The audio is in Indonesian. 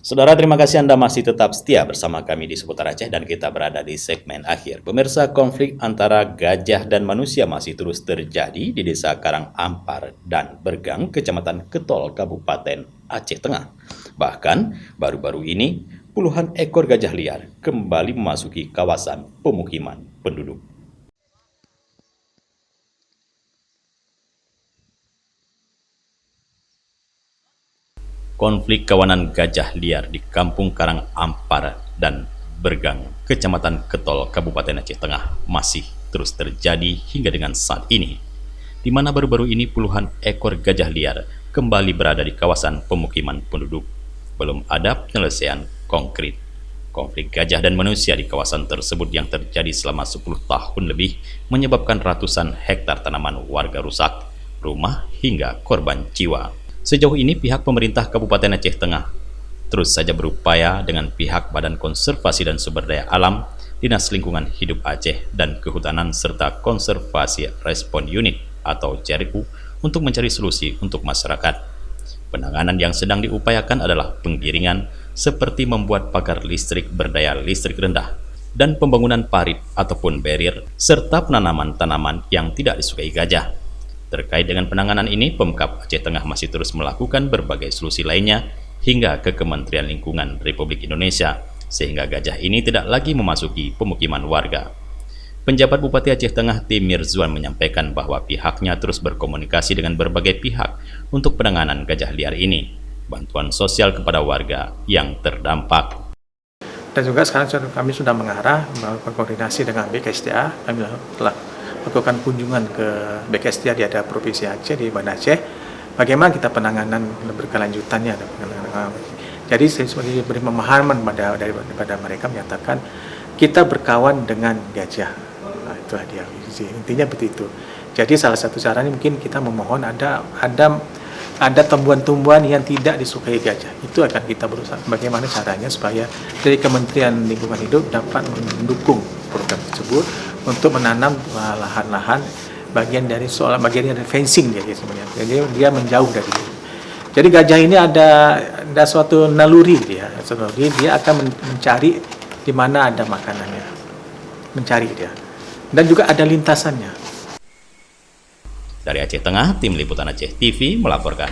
Saudara, terima kasih Anda masih tetap setia bersama kami di Seputar Aceh dan kita berada di segmen akhir. Pemirsa, konflik antara gajah dan manusia masih terus terjadi di Desa Karang Ampar dan Bergang, Kecamatan Ketol, Kabupaten Aceh Tengah. Bahkan, baru-baru ini, puluhan ekor gajah liar kembali memasuki kawasan pemukiman penduduk. Konflik kawanan gajah liar di Kampung Karang Ampar dan Bergang, Kecamatan Ketol, Kabupaten Aceh Tengah masih terus terjadi hingga dengan saat ini, di mana baru-baru ini puluhan ekor gajah liar kembali berada di kawasan pemukiman penduduk. Belum ada penyelesaian konkret. Konflik gajah dan manusia di kawasan tersebut yang terjadi selama 10 tahun lebih menyebabkan ratusan hektar tanaman warga rusak, rumah hingga korban jiwa. Sejauh ini pihak pemerintah Kabupaten Aceh Tengah terus saja berupaya dengan pihak Badan Konservasi dan Sumber Daya Alam, Dinas Lingkungan Hidup Aceh, dan Kehutanan serta Konservasi Respon Unit atau JRU untuk mencari solusi untuk masyarakat. Penanganan yang sedang diupayakan adalah penggiringan seperti membuat pagar listrik berdaya listrik rendah dan pembangunan parit ataupun barrier serta penanaman tanaman yang tidak disukai gajah. Terkait dengan penanganan ini, Pemkab Aceh Tengah masih terus melakukan berbagai solusi lainnya hingga ke Kementerian Lingkungan Republik Indonesia, sehingga gajah ini tidak lagi memasuki pemukiman warga. Penjabat Bupati Aceh Tengah Tim Mirzuan menyampaikan bahwa pihaknya terus berkomunikasi dengan berbagai pihak untuk penanganan gajah liar ini, bantuan sosial kepada warga yang terdampak. Dan juga sekarang kami sudah mengarah berkoordinasi dengan BKSDA, kami telah melakukan kunjungan ke BKSDA di ada Provinsi Aceh di Banda Aceh. Bagaimana kita penanganan berkelanjutannya? Jadi saya sebagai beri pemahaman daripada mereka menyatakan kita berkawan dengan gajah. Nah, itu dia. Intinya begitu. Jadi salah satu caranya mungkin kita memohon ada tumbuhan-tumbuhan yang tidak disukai gajah. Itu akan kita berusaha bagaimana caranya supaya dari Kementerian Lingkungan Hidup dapat mendukung program tersebut untuk menanam lahan-lahan bagian dari fencing dia sebenarnya. Jadi dia menjauh dari itu. Jadi gajah ini ada suatu naluri dia akan mencari di mana ada makanannya. Mencari dia. Dan juga ada lintasannya. Dari Aceh Tengah, Tim Liputan Aceh TV melaporkan.